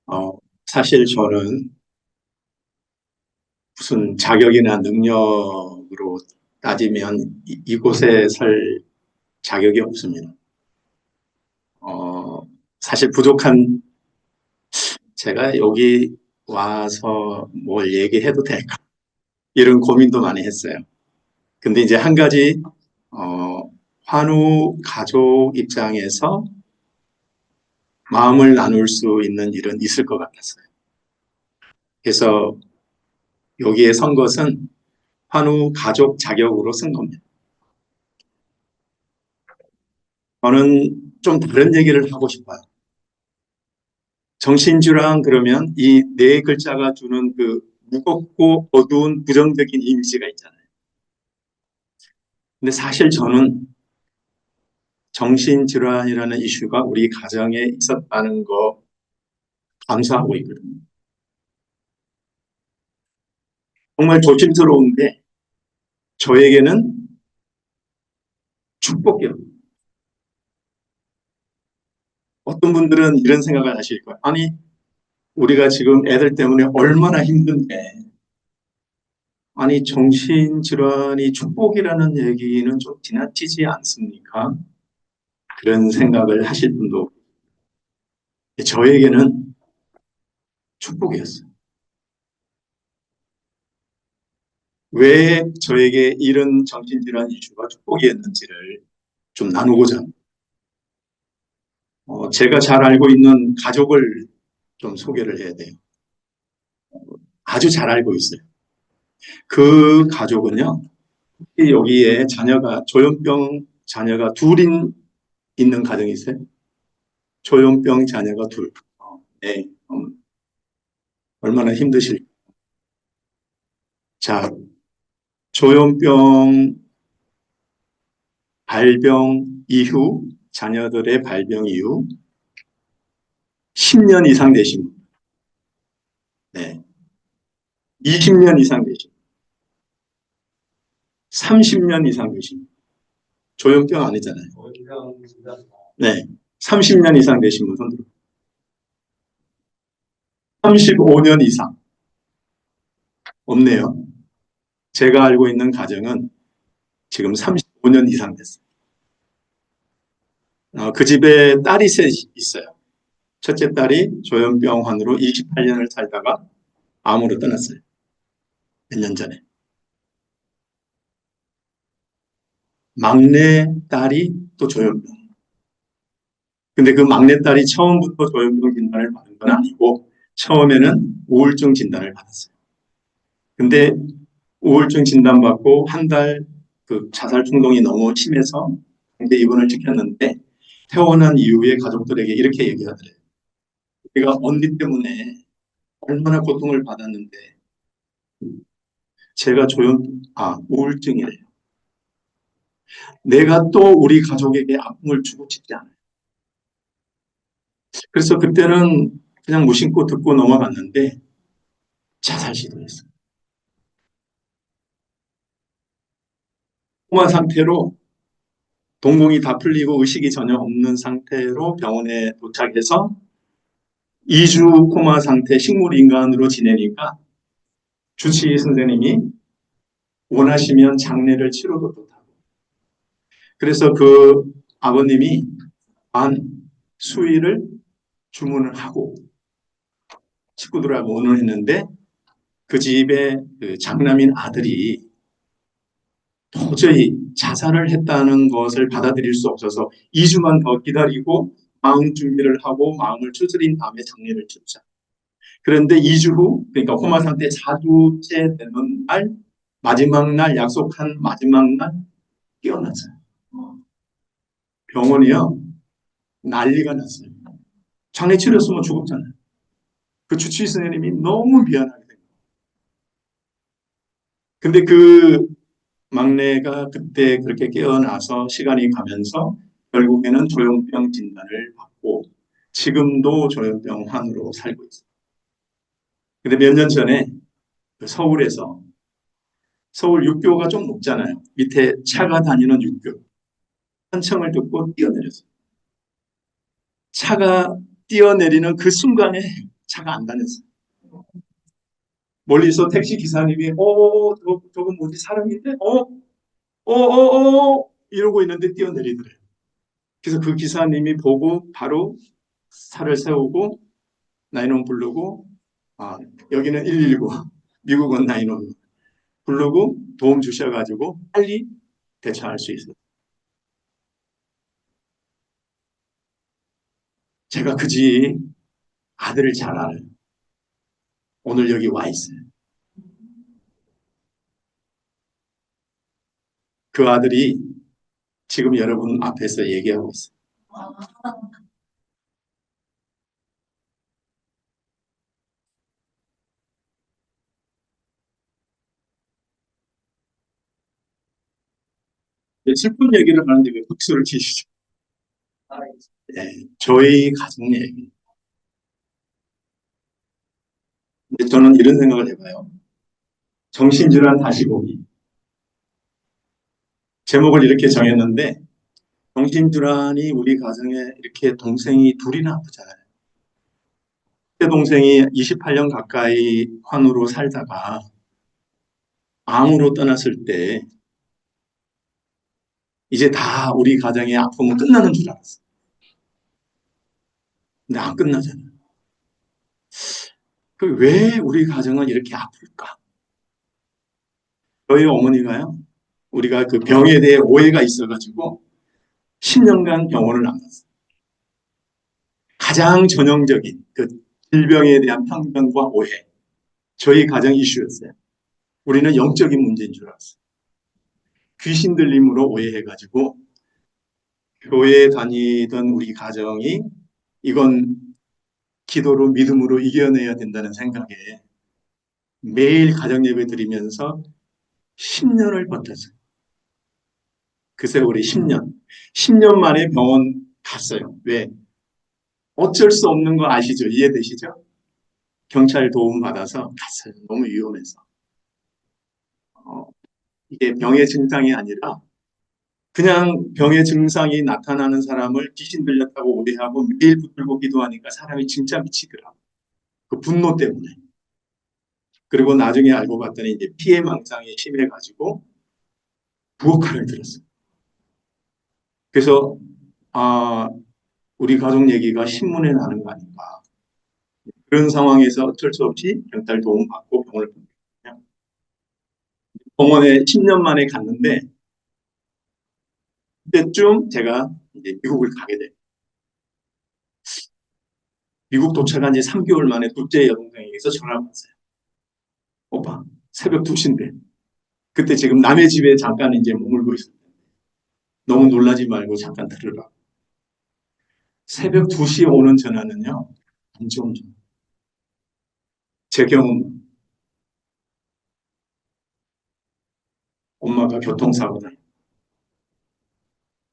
어, 사실 저는 무슨 자격이나 능력으로 따지면 이곳에 설 자격이 없습니다. 어, 사실 부족한 제가 여기 와서 뭘 얘기해도 될까? 이런 고민도 많이 했어요. 근데 이제 한 가지, 어, 환우 가족 입장에서 마음을 나눌 수 있는 일은 있을 것 같았어요. 그래서 여기에 선 것은 환우 가족 자격으로 쓴 겁니다. 저는 좀 다른 얘기를 하고 싶어요. 정신질환 그러면 이 네 글자가 주는 그 무겁고 어두운 부정적인 이미지가 있잖아요. 근데 사실 저는 정신질환이라는 이슈가 우리 가정에 있었다는 거 감사하고 있거든요. 정말 조심스러운데 저에게는 축복이에요. 어떤 분들은 이런 생각을 하실 거예요. 아니, 우리가 지금 애들 때문에 얼마나 힘든데, 아니, 정신질환이 축복이라는 얘기는 좀 지나치지 않습니까? 그런 생각을 하실 분도 저에게는 축복이었어요. 왜 저에게 이런 정신질환 이슈가 축복이었는지를 좀 나누고자 합니다. 제가 잘 알고 있는 가족을 좀 소개를 해야 돼요. 아주 잘 알고 있어요. 그 가족은요, 여기에 자녀가, 조현병 자녀가 둘인 있는 가정이 있어요. 조현병 자녀가 둘. 네, 얼마나 힘드실. 자, 조현병 발병 이후, 자녀들의 발병 이후 10년 이상 되신 분. 네. 20년 이상 되신 분. 30년 이상 되신 분. 조현병 아니잖아요. 네. 30년 이상 되신 분 손들어. 35년 이상. 없네요. 제가 알고 있는 가정은 지금 35년 이상 됐어요. 그 집에 딸이 셋 있어요. 첫째 딸이 조현병환으로 28년을 살다가 암으로 떠났어요. 몇 년 전에. 막내 딸이 또 조현병. 근데 그 막내딸이 처음부터 조현병 진단을 받은 건 아니고 처음에는 우울증 진단을 받았어요. 근데 우울증 진단받고 한 달 그 자살 충동이 너무 심해서 강제 입원을 시켰는데 퇴원한 이후에 가족들에게 이렇게 얘기하더래요. 우리가 언니 때문에 얼마나 고통을 받았는데 제가 우울증이래요. 내가 또 우리 가족에게 아픔을 주고 싶지 않아요. 그래서 그때는 그냥 무심코 듣고 넘어갔는데 자살 시도했어요. 코마 상태로 동공이 다 풀리고 의식이 전혀 없는 상태로 병원에 도착해서 2주 코마 상태 식물인간으로 지내니까 주치의 선생님이 원하시면 장례를 치러도 좋다고. 그래서 그 아버님이 반 수의를 주문을 하고 식구들하고 오늘 했는데 그 집에 그 장남인 아들이 도저히 자살을 했다는 것을 받아들일 수 없어서 2주만 더 기다리고 마음 준비를 하고 마음을 추스린 다음에 장례를 치르자. 그런데 2주 후, 그러니까 코마 상태 4주째 되는 날, 마지막 날, 약속한 마지막 날 깨어났어요. 병원이요, 난리가 났어요. 장례 치렀으면 죽었잖아요. 그 주치의 선생님이 너무 미안하게 된 거예요. 근데 그 막내가 그때 그렇게 깨어나서 시간이 가면서 결국에는 조현병 진단을 받고 지금도 조현병 환으로 살고 있어요. 근데 몇 년 전에 서울에서 서울 육교가 좀 높잖아요. 밑에 차가 다니는 육교. 한청을 듣고 뛰어내렸어요. 차가 뛰어내리는 그 순간에 차가 안 다녔어요. 멀리서 택시 기사님이 저건 뭐지 사람인데 이러고 있는데 뛰어내리더래요. 그래서 그 기사님이 보고 바로 차를 세우고 911 부르고 아, 여기는 119 미국은 911 부르고 도움 주셔가지고 빨리 대처할 수 있어요. 제가 그지 아들을 잘 알아요. 오늘 여기 와 있어요. 그 아들이 지금 여러분 앞에서 얘기하고 있어요. 슬픈 얘기를 하는데 왜 박수를 치시죠? 네, 저희 가족 얘기. 근데 저는 이런 생각을 해봐요. 정신질환 다시 보기. 제목을 이렇게 정했는데 정신질환이 우리 가정에 이렇게 동생이 둘이나 아프잖아요. 제 동생이 28년 가까이 환우로 살다가 암으로 떠났을 때 이제 다 우리 가정의 아픔은 끝나는 줄 알았어요. 근데 안 끝나잖아요. 왜 우리 가정은 이렇게 아플까? 저희 어머니가요. 우리가 그 병에 대해 오해가 있어가지고 10년간 병원을 안 갔어요. 가장 전형적인 그 질병에 대한 편견과 오해. 저희 가정 이슈였어요. 우리는 영적인 문제인 줄 알았어요. 귀신 들림으로 오해해가지고 교회 다니던 우리 가정이 이건 기도로 믿음으로 이겨내야 된다는 생각에 매일 가정 예배 드리면서 10년을 버텼어요. 그 세월이 10년. 10년 만에 병원 갔어요. 왜? 어쩔 수 없는 거 아시죠? 이해되시죠? 경찰 도움 받아서 갔어요. 너무 위험해서. 어, 이게 병의 증상이 아니라 그냥 병의 증상이 나타나는 사람을 귀신 들렸다고 오해하고 매일 붙들고 기도하니까 사람이 진짜 미치더라. 그 분노 때문에. 그리고 나중에 알고 봤더니 이제 피해망상이 심해가지고 부엌칼을 들었어요. 그래서 아 우리 가족 얘기가 신문에 나는 거 아닌가. 그런 상황에서 어쩔 수 없이 경찰 도움 받고 병원을 보냈거든요. 병원에 10년 만에 갔는데 그때쯤 제가 이제 미국을 가게 돼요. 미국 도착한 지 3개월 만에 둘째 여동생에게서 전화가 왔어요. 오빠, 새벽 2시인데. 그때 지금 남의 집에 잠깐 이제 머물고 있었는데 너무 놀라지 말고 잠깐 들으라. 새벽 2시에 오는 전화는요, 안 좋은 전화. 제 경험, 엄마가 교통사고다.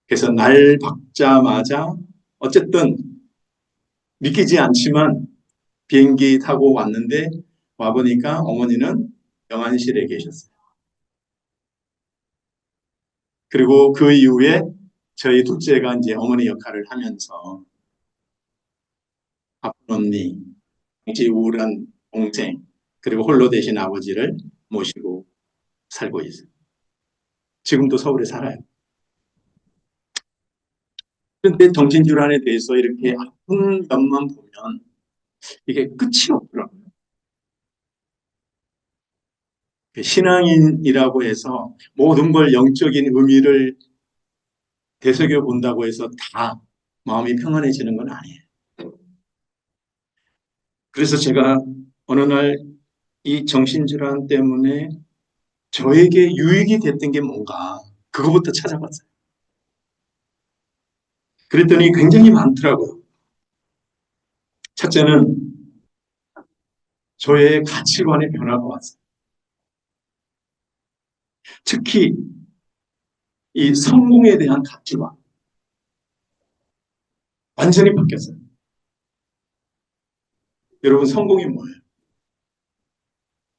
그래서 날 박자마자 어쨌든 믿기지 않지만 비행기 타고 왔는데 와보니까 어머니는 영안실에 계셨어요. 그리고 그 이후에 저희 둘째가 이제 어머니 역할을 하면서 아픈 언니, 당시 우울한 동생, 그리고 홀로 되신 아버지를 모시고 살고 있어요. 지금도 서울에 살아요. 그런데 정신질환에 대해서 이렇게 아픈 면만 보면 이게 끝이 없더라고요. 신앙인이라고 해서 모든 걸 영적인 의미를 되새겨 본다고 해서 다 마음이 평안해지는 건 아니에요. 그래서 제가 어느 날 이 정신질환 때문에 저에게 유익이 됐던 게 뭔가 그거부터 찾아봤어요. 그랬더니 굉장히 많더라고요. 첫째는 저의 가치관의 변화가 왔어요. 특히 이 성공에 대한 가치관 완전히 바뀌었어요. 여러분 성공이 뭐예요?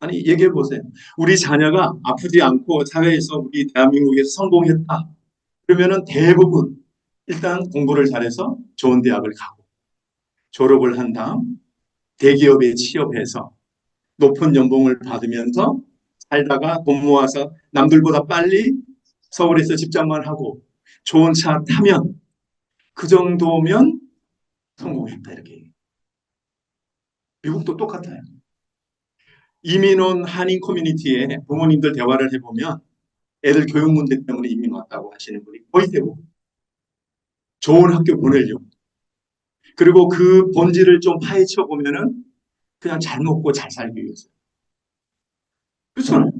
아니 얘기해 보세요. 우리 자녀가 아프지 않고 사회에서 우리 대한민국에서 성공했다. 그러면은 대부분 일단 공부를 잘해서 좋은 대학을 가고 졸업을 한 다음 대기업에 취업해서 높은 연봉을 받으면서 살다가 돈 모아서 남들보다 빨리 서울에서 직장만 하고 좋은 차 타면 그 정도면 성공했다 이렇게. 미국도 똑같아요. 이민 온 한인 커뮤니티에 부모님들 대화를 해보면 애들 교육 문제 때문에 이민 왔다고 하시는 분이 거의 대부분. 좋은 학교 보내려고. 그리고 그 본질을 좀 파헤쳐 보면은 그냥 잘 먹고 잘 살기 위해서. 그렇잖아요.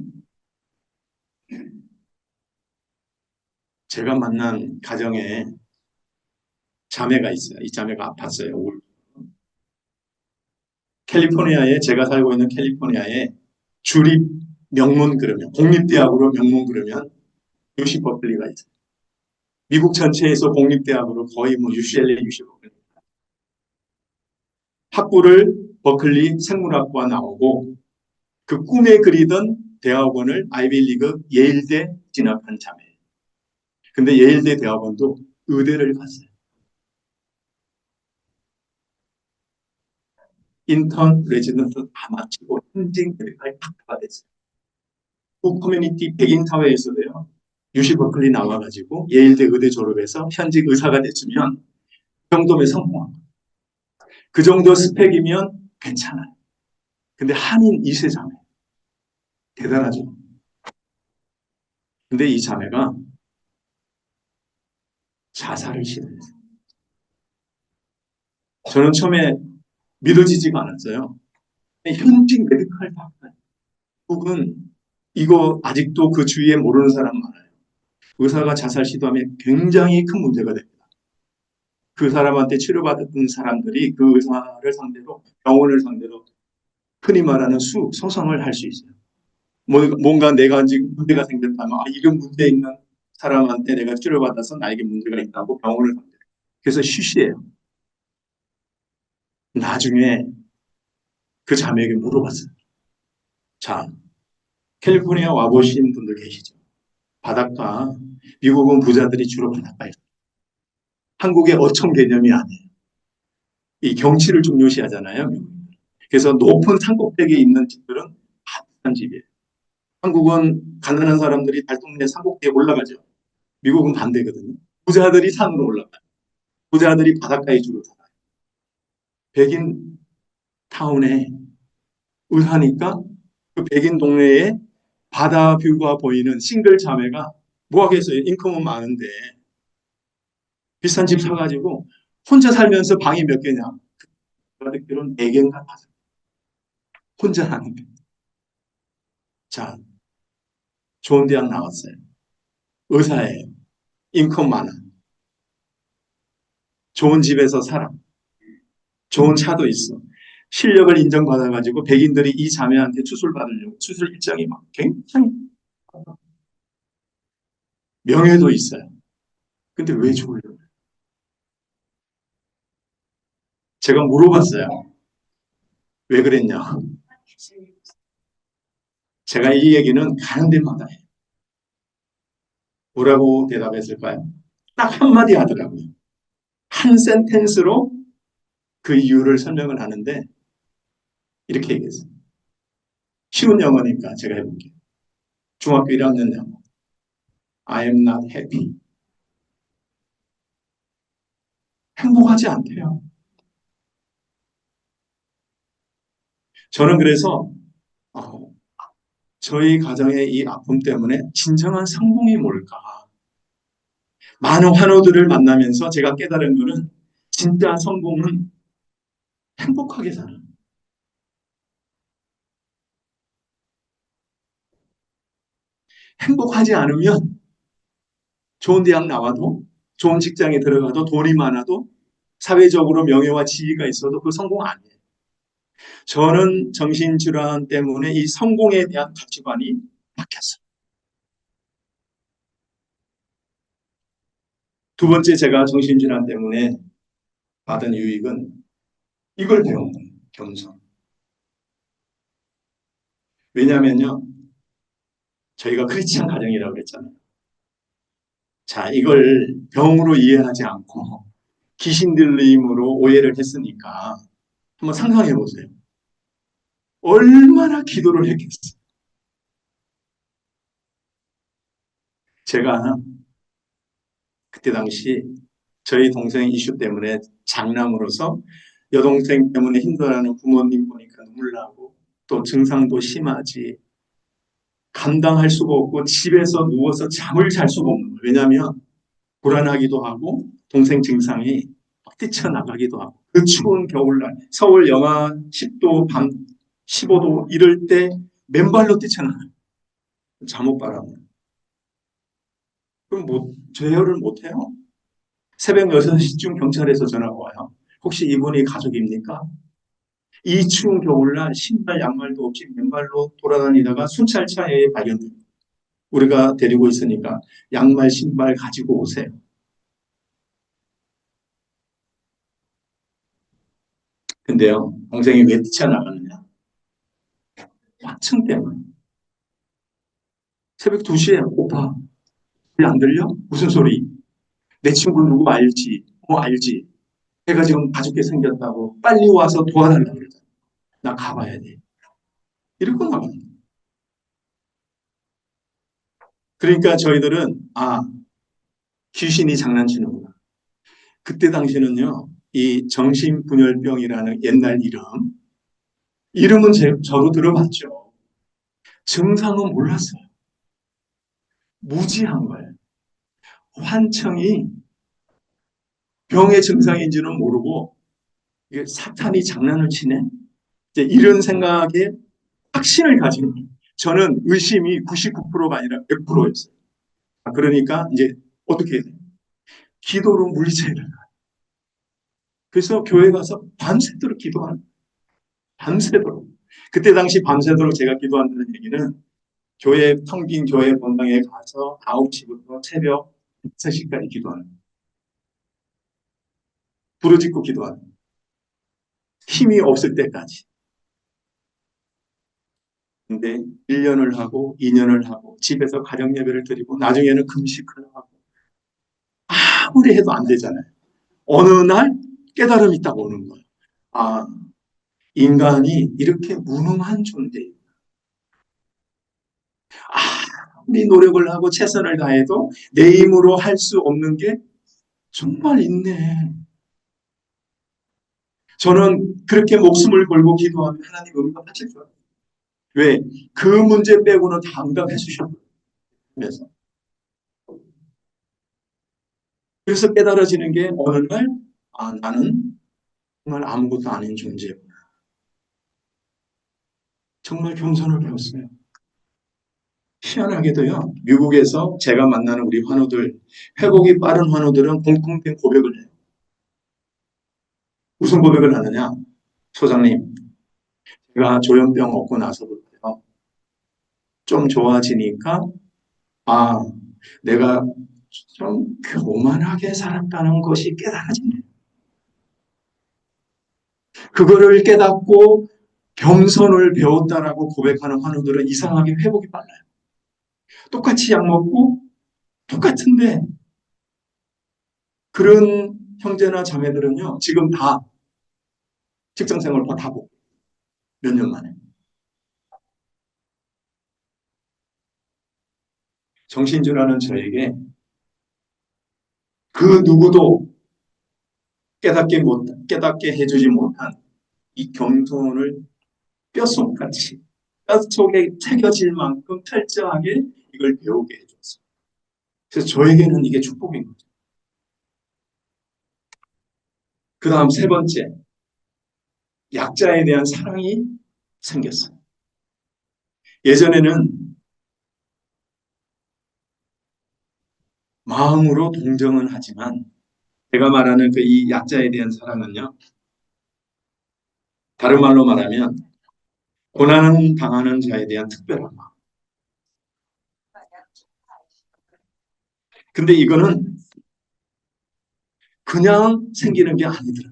제가 만난 가정에 자매가 있어요. 이 자매가 아팠어요. 캘리포니아에 제가 살고 있는 캘리포니아에 주립 명문 그러면 공립대학으로 명문 그러면 UC 버클리가 있어요. 미국 전체에서 공립대학으로 거의 뭐 UCLA, UC 버클리. 학부를 버클리 생물학과 나오고 그 꿈에 그리던 대학원을 아이비리그 예일대 진학한 자매. 근데 예일대 대학원도 의대를 갔어요. 인턴, 레지던트 다 마치고 현직 메디컬 닥터가 됐어요. 그 커뮤니티 백인 사회에서도요. UC 버클리 나와가지고 예일대 의대 졸업해서 현직 의사가 됐으면 그 정도면 성공한 거예요. 그 정도 스펙이면 괜찮아요. 근데 한인 2세 자매 대단하죠. 근데 이 자매가 자살을 시도했어요. 저는 처음에 믿어지지가 않았어요. 현직 메디컬 닥터 혹은 이거 아직도 그 주위에 모르는 사람 많아요. 의사가 자살 시도하면 굉장히 큰 문제가 됩니다. 그 사람한테 치료받았던 사람들이 그 의사를 상대로 병원을 상대로 흔히 말하는 소송을 할 수 있어요. 뭔가 내가 지금 문제가 생겼다면 이런 문제 있는 사람한테 내가 치료받아서 나에게 문제가 있다고 병원을 상대로. 그래서 쉬쉬해요. 나중에 그 자매에게 물어봤어요. 자, 캘리포니아 와보신 분들 계시죠? 바닷가, 미국은 부자들이 주로 바닷가에 한국의 어촌 개념이 아니에요. 이 경치를 중요시하잖아요. 그래서 높은 산꼭대기에 있는 집들은 다 비싼 집이에요. 한국은 가난한 사람들이 달동네 산꼭대기에 올라가죠. 미국은 반대거든요. 부자들이 산으로 올라가요. 부자들이 바닷가에 주로 살아요. 백인 타운에 의하니까 그 백인 동네에 바다 뷰가 보이는 싱글 자매가 뭐 하겠어요. 인컴은 많은데 비싼 집 사가지고 혼자 살면서 방이 몇 개냐. 제가 듣기로는 4개인가 5개. 혼자 하는데. 자, 좋은 대학 나왔어요. 의사예요. 인컴 많아. 좋은 집에서 살아. 좋은 차도 있어. 실력을 인정받아가지고 백인들이 이 자매한테 수술 받으려고 수술 일정이 막 굉장히 명예도 있어요. 근데 왜 죽으려고? 제가 물어봤어요. 왜 그랬냐? 제가 이 얘기는 가는 데마다 해요. 뭐라고 대답했을까요? 딱 한마디 하더라고요. 한 센텐스로 그 이유를 설명을 하는데 이렇게 얘기했어요. 쉬운 영어니까 제가 해볼게요. 중학교 1학년 영어. I am not happy. 행복하지 않대요. 저는 그래서 어, 저희 가정의 이 아픔 때문에 진정한 성공이 뭘까? 많은 환우들을 만나면서 제가 깨달은 것은 진짜 성공은 행복하게 사는. 행복하지 않으면 좋은 대학 나와도 좋은 직장에 들어가도 돈이 많아도 사회적으로 명예와 지위가 있어도 그 성공 아니에요. 저는 정신질환 때문에 이 성공에 대한 가치관이 바뀌었어요. 두 번째 제가 정신질환 때문에 받은 유익은 이걸 배운 거예요. 겸손. 왜냐하면요. 저희가 크리스찬 가정이라고 그랬잖아요. 자, 이걸 병으로 이해하지 않고 귀신 들림으로 오해를 했으니까 한번 상상해 보세요. 얼마나 기도를 했겠어요. 제가 그때 당시 저희 동생 이슈 때문에 장남으로서 여동생 때문에 힘들어하는 부모님 보니까 눈물 나고 또 증상도 심하지 감당할 수가 없고 집에서 누워서 잠을 잘 수가 없는 거예요. 왜냐하면 불안하기도 하고 동생 증상이 뛰쳐나가기도 하고 그 추운 겨울날 서울 영하 10도 밤 15도 이럴 때 맨발로 뛰쳐나가요. 잠옷바람으로. 그럼 뭐 제어를 못해요? 새벽 6시쯤 경찰에서 전화가 와요. 혹시 이분이 가족입니까? 이 추운 겨울날 신발 양말도 없이 맨발로 돌아다니다가 순찰차에 발견됩니다. 우리가 데리고 있으니까 양말 신발 가지고 오세요. 근데요, 동생이 왜 뛰쳐나가느냐? 화층 때문에. 새벽 2시에 오빠, 왜 안 들려? 무슨 소리? 내 친구 누구 알지? 뭐 알지? 걔가 지금 가족이 생겼다고 빨리 와서 도와달라고 그러잖아. 나 가봐야 돼. 이러고 나갑니다. 그러니까 저희들은 귀신이 장난치는구나. 그때 당시는요. 이 정신분열병이라는 옛날 이름은 저도 들어봤죠. 증상은 몰랐어요. 무지한 거예요. 환청이 병의 증상인지는 모르고 이게 사탄이 장난을 치네. 이제 이런 생각에 확신을 가지는 거예요. 저는 의심이 99%가 아니라 100%였어요. 그러니까 이제 어떻게 해야 돼요? 기도로 물리쳐야 돼요. 그래서 교회 가서 밤새도록 기도하는 거예요. 밤새도록. 그때 당시 밤새도록 제가 기도한다는 얘기는 교회 텅빈 교회 본당에 가서 9시부터 새벽 6시까지 기도하는 거예요. 부르짖고 기도하는 거예요. 힘이 없을 때까지. 근데 1년을 하고 2년을 하고 집에서 가정 예배를 드리고 나중에는 금식을 하고 아무리 해도 안 되잖아요. 어느 날 깨달음이 딱 오는 거예요. 아, 인간이 이렇게 무능한 존재예요. 아무리 노력을 하고 최선을 다해도 내 힘으로 할 수 없는 게 정말 있네. 저는 그렇게 목숨을 걸고 기도하면 하나님 응답하실 줄 알아요. 왜? 그 문제 빼고는 다 응답해 주셨거든요. 그래서 깨달아지는 게 어느 날, 나는 정말 아무것도 아닌 존재구나. 정말 겸손을 배웠어요. 희한하게도요, 미국에서 제가 만나는 우리 환우들, 회복이 빠른 환우들은 공통된 고백을 해요. 무슨 고백을 하느냐? 소장님, 제가 조현병 얻고 나서부터요, 좀 좋아지니까, 아, 내가 좀 교만하게 살았다는 것이 깨달아지네요. 그거를 깨닫고 겸손을 배웠다라고 고백하는 환우들은 이상하게 회복이 빨라요. 똑같이 약 먹고 똑같은데 그런 형제나 자매들은요, 지금 다 직장 생활 다 하고 몇 년 만에. 정신주라는 저에게 그 누구도 깨닫게 해주지 못한 이 겸손을 뼛속같이 뼛속에 새겨질 만큼 철저하게 이걸 배우게 해줬어요. 그래서 저에게는 이게 축복인 거죠. 그 다음 세 번째, 약자에 대한 사랑이 생겼어요. 예전에는 마음으로 동정은 하지만 제가 말하는 그 이 약자에 대한 사랑은요. 다른 말로 말하면 고난 당하는 자에 대한 특별한 마음. 근데 이거는 그냥 생기는 게 아니더라.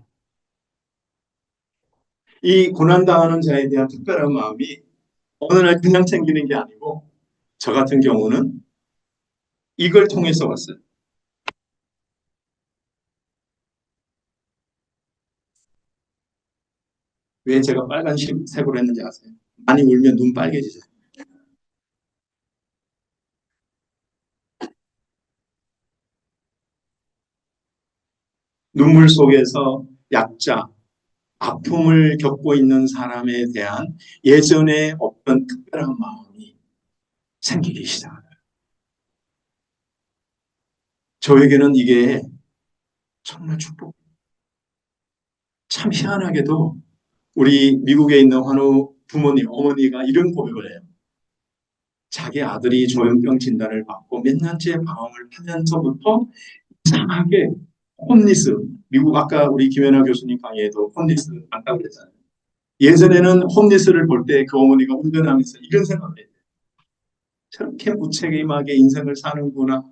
이 고난 당하는 자에 대한 특별한 마음이 어느 날 그냥 생기는 게 아니고 저 같은 경우는 이걸 통해서 왔어요. 왜 제가 빨간색으로 했는지 아세요? 많이 울면 눈 빨개지죠. 눈물 속에서 약자, 아픔을 겪고 있는 사람에 대한 예전에 없던 특별한 마음이 생기기 시작합니다. 저에게는 이게 정말 축복. 참 희한하게도 우리 미국에 있는 환우 부모님, 어머니가 이런 고백을 해요. 자기 아들이 조현병 진단을 받고 몇 년째 방황을 하면서부터 이상하게 홈리스, 미국 아까 우리 김연아 교수님 강의에도 홈리스 안다고 그랬잖아요. 예전에는 홈리스를 볼 때 그 어머니가 운전하면서 이런 생각을 해요. 저렇게 무책임하게 인생을 사는구나.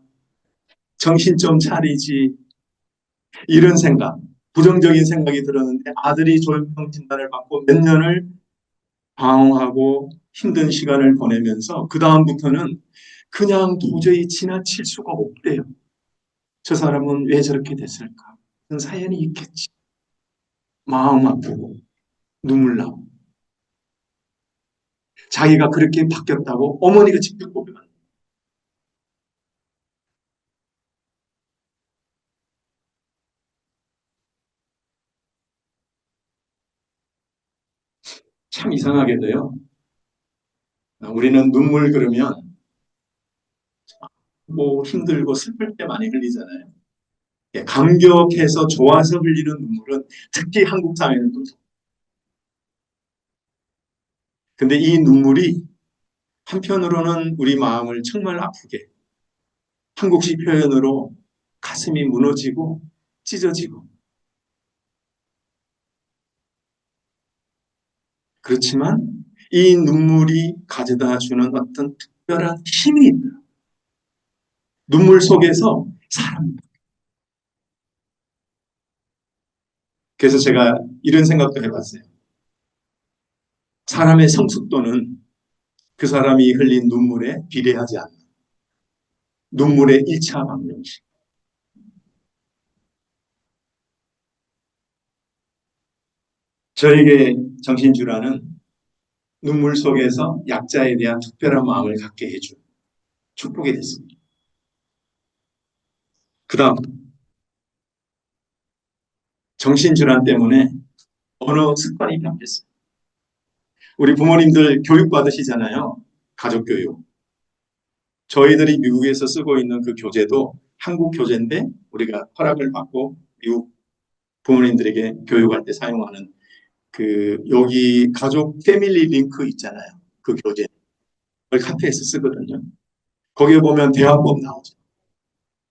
정신 좀 차리지. 이런 생각, 부정적인 생각이 들었는데 아들이 조현병 진단을 받고 몇 년을 방황하고 힘든 시간을 보내면서 그 다음부터는 그냥 도저히 지나칠 수가 없대요. 저 사람은 왜 저렇게 됐을까? 그런 사연이 있겠지. 마음 아프고 눈물 나고 자기가 그렇게 바뀌었다고 어머니가 직접 고백합니다. 참 이상하게도요. 우리는 눈물 그러면 뭐 힘들고 슬플 때 많이 흘리잖아요. 예, 감격해서 좋아서 흘리는 눈물은 특히 한국 사회는 또 근데 이 눈물이 한편으로는 우리 마음을 정말 아프게 한국식 표현으로 가슴이 무너지고 찢어지고 그렇지만 이 눈물이 가져다 주는 어떤 특별한 힘이 있다. 눈물 속에서 사람. 그래서 제가 이런 생각도 해봤어요. 사람의 성숙도는 그 사람이 흘린 눈물에 비례하지 않는 눈물의 1차 방정식. 저에게 정신주라는 눈물 속에서 약자에 대한 특별한 마음을 갖게 해준 축복이 됐습니다. 그 다음 정신질환 때문에 언어 습관이 바뀌었어요. 우리 부모님들 교육 받으시잖아요. 가족 교육. 저희들이 미국에서 쓰고 있는 그 교재도 한국 교재인데 우리가 허락을 받고 미국 부모님들에게 교육할 때 사용하는 그 여기 가족 패밀리 링크 있잖아요. 그 교재. 그걸 카페에서 쓰거든요. 거기에 보면 대화법 나오죠.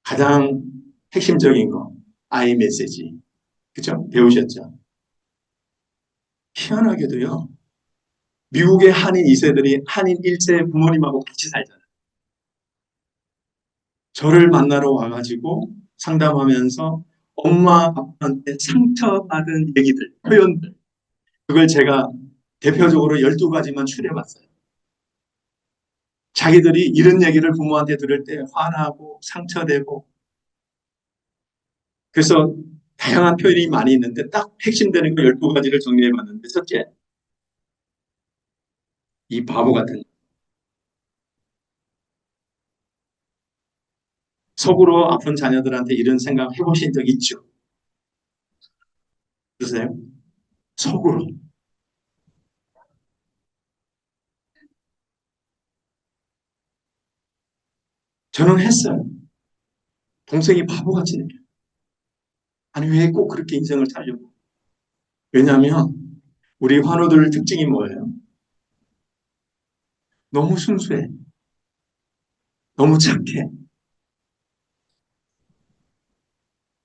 가장 핵심적인 거. 아이 메시지. 그죠? 배우셨죠? 희한하게도요. 미국의 한인 2세들이 한인 1세 부모님하고 같이 살잖아요. 저를 만나러 와가지고 상담하면서 엄마 아빠한테 상처받은 얘기들, 표현들 그걸 제가 대표적으로 12가지만 추려봤어요. 자기들이 이런 얘기를 부모한테 들을 때 화나고 상처되고 그래서 다양한 표현이 많이 있는데 딱 핵심되는 거 12가지를 정리해봤는데 첫째, 이 바보 같은 속으로 아픈 자녀들한테 이런 생각 해보신 적 있죠? 그러세요? 속으로. 저는 했어요. 동생이 바보같이 느껴요. 아니 왜 꼭 그렇게 인생을 살려고? 왜냐하면 우리 환우들 특징이 뭐예요? 너무 순수해. 너무 착해.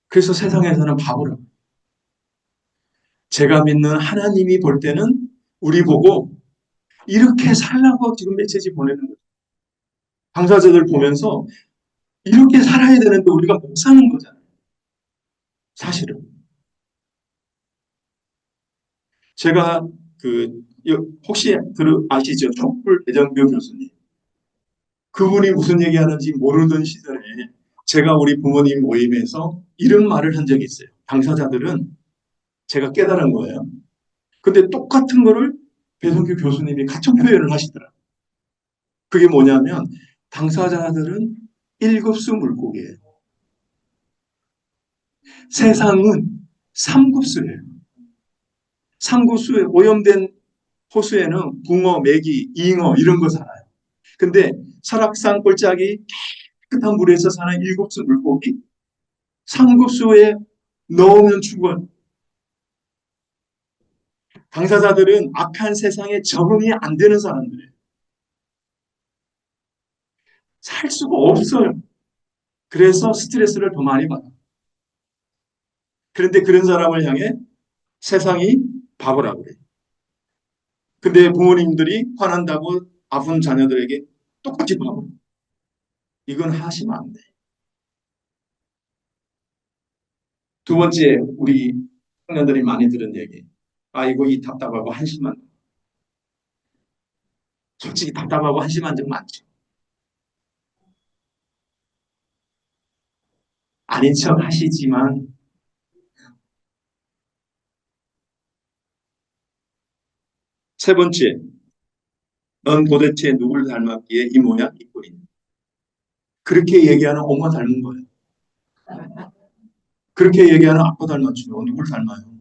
그래서 세상에서는 바보라고. 제가 믿는 하나님이 볼 때는 우리 보고 이렇게 살라고 지금 메시지 보내는 거예요. 당사자들 보면서 이렇게 살아야 되는데 우리가 못 사는 거잖아요. 사실은. 제가 그 혹시 아시죠? 촛불 대전교 교수님. 그분이 무슨 얘기하는지 모르던 시절에 제가 우리 부모님 모임에서 이런 말을 한 적이 있어요. 당사자들은 제가 깨달은 거예요. 근데 똑같은 거를 배성규 교수님이 같은 표현을 하시더라고요. 그게 뭐냐면 당사자들은 1급수 물고기예요. 세상은 3급수예요. 3급수에 오염된 호수에는 붕어, 메기, 잉어 이런 거 살아요. 근데 설악산 꼴짝이 깨끗한 물에서 사는 1급수 물고기 3급수에 넣으면 죽어요. 당사자들은 악한 세상에 적응이 안 되는 사람들이에요. 살 수가 없어요. 그래서 스트레스를 더 많이 받아요. 그런데 그런 사람을 향해 세상이 바보라고 그래요. 근데 부모님들이 화난다고 아픈 자녀들에게 똑같이 바보. 이건 하시면 안 돼. 두 번째, 우리 청년들이 많이 들은 얘기. 아이고, 이 답답하고 한심한. 솔직히 답답하고 한심한 적 많죠. 아닌 척 하시지만, 세 번째, 넌 도대체 누굴 닮았기에 이 모양, 이 꼴이냐. 그렇게 얘기하는 엄마 닮은 거예요. 그렇게 얘기하는 아빠 닮았죠. 누굴 닮아요?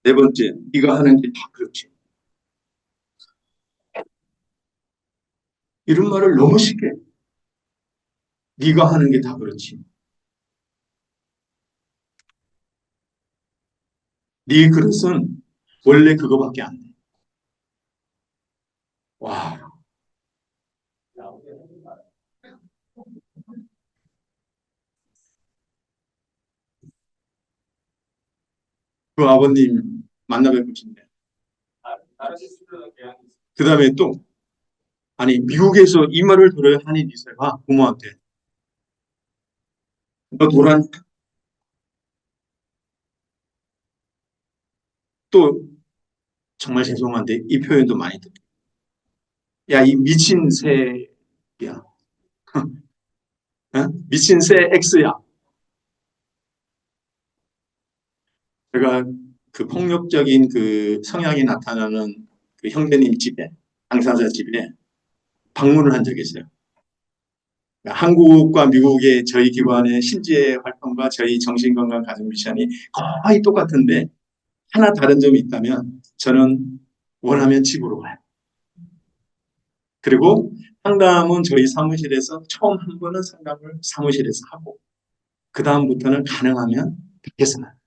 네 번째, 네가 하는 게 다 그렇지. 이런 말을 너무 쉽게 해요. 네가 하는 게 다 그렇지. 네 그릇은 원래 그거밖에 안 돼. 와, 그 아버님 만나 뵙고 싶네. 그 다음에 또, 아니, 미국에서 이 말을 들어야 하니 이세가 부모한테. 너 노란, 또, 정말 죄송한데, 이 표현도 많이 듣고. 야, 이 미친 새야. 어? 미친 새 X야. 제가 그 폭력적인 그 성향이 나타나는 그 형제님 집에, 당사자 집에 방문을 한 적이 있어요. 한국과 미국의 저희 기관의 신지의 활동과 저희 정신건강 가정 미션이 거의 똑같은데 하나 다른 점이 있다면 저는 원하면 집으로 가요. 그리고 상담은 저희 사무실에서 처음 한 번은 상담을 사무실에서 하고 그 다음부터는 가능하면 밖에서 만나요.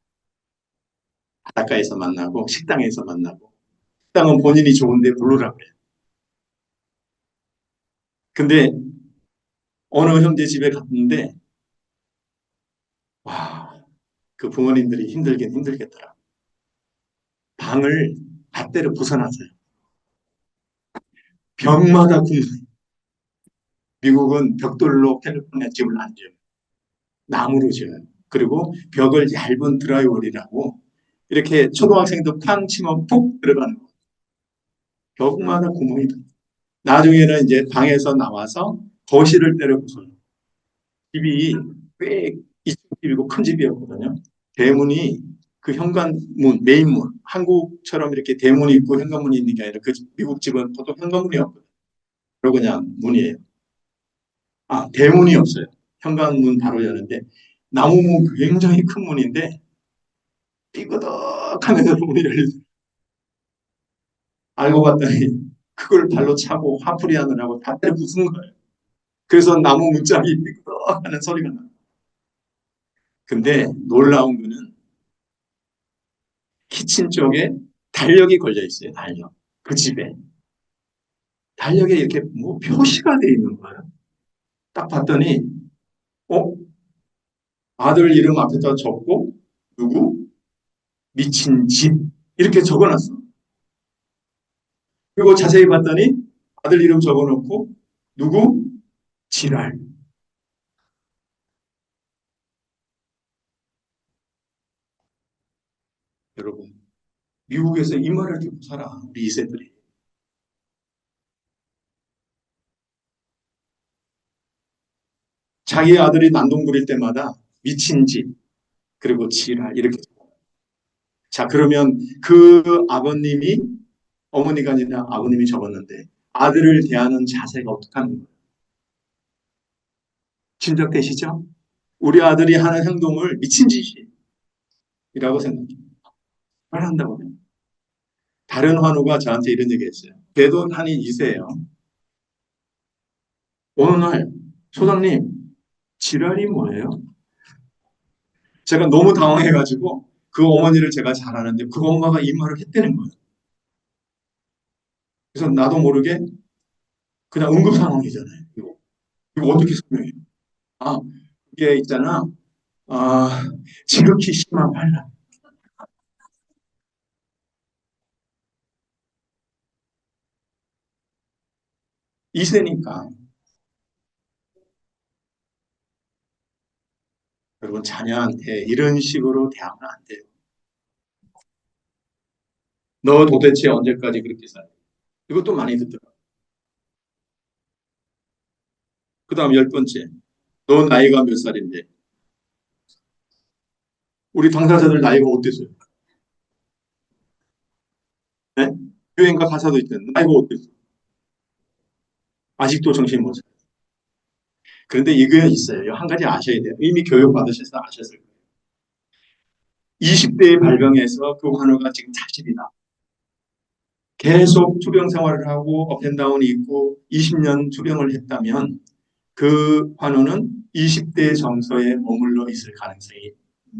바닷가에서 만나고 식당에서 만나고 식당은 본인이 좋은데 부르라고 해요. 근데 어느 형제 집에 갔는데 와, 그 부모님들이 힘들긴 힘들겠더라. 방을 밭대로 부숴놨어요. 벽마다 구멍. 미국은 벽돌로 캘리포니아 집을 안 지어요. 나무로 지어요. 그리고 벽을 얇은 드라이월이라고 이렇게 초등학생도 쾅 치면 푹 들어가는 거. 벽마다 구멍이다. 나중에는 이제 방에서 나와서 거실을 때려 부숴요. 집이 꽤 이층 집이고 큰 집이었거든요. 대문이 그 현관문, 메인문, 한국처럼 이렇게 대문이 있고 현관문이 있는 게 아니라 그 미국 집은 보통 현관문이 없거든요. 그리고 그냥 문이에요. 아, 대문이 없어요. 현관문 바로 여는데 나무문 굉장히 큰 문인데 삐그덕하면서 문이 열리죠. 알고 봤더니 그걸 발로 차고 화풀이 하느라고 다 때려 부순 거예요. 그래서 나무 문짝이 삐그덕하는 소리가 나요. 근데 놀라운 거는 키친 쪽에 달력이 걸려 있어요. 달력. 그 집에. 달력에 이렇게 뭐 표시가 돼 있는 거예요. 딱 봤더니 어? 아들 이름 앞에다 적고 누구? 미친 집 이렇게 적어놨어. 그리고 자세히 봤더니 아들 이름 적어놓고 누구? 지랄. 여러분 미국에서 이 말을 듣고 살아 우리 2세들이. 자기 아들이 난동 부릴 때마다 미친 집 그리고 지랄 이렇게 적어. 자, 그러면 그 아버님이, 어머니가 아니라 아버님이 적었는데 아들을 대하는 자세가 어떻게 하는 거예요? 짐작되시죠? 우리 아들이 하는 행동을 미친 짓이라고 생각해요. 말 한다고 해요. 다른 환우가 저한테 이런 얘기 했어요. 걔도 한인 2세예요. 어느 날, 소장님, 지랄이 뭐예요? 제가 너무 당황해가지고 그 어머니를 제가 잘 아는데 그 엄마가 이 말을 했다는 거예요. 그래서 나도 모르게 그냥 응급 상황이잖아요. 이거 어떻게 설명해요? 아, 이게 있잖아. 아, 지극히 심한 반란. 2세니까. 여러분, 자녀한테 이런 식으로 대하면 안 돼요. 너 도대체 언제까지 그렇게 살아? 이것도 많이 듣더라고요. 그 다음 10번째. 너 나이가 몇 살인데? 우리 당사자들 나이가 어땠어요? 네? 교회인가 가사도 있잖아요. 나이가 어땠어요? 아직도 정신 못 차려. 그런데 이게 있어요. 한 가지 아셔야 돼요. 이미 교육 받으셔서 아셨을 거예요. 20대에 발병해서 그 환우가 지금 40이다. 계속 투병 생활을 하고 업앤다운이 있고 20년 투병을 했다면 그 환우는 20대 정서에 머물러 있을 가능성이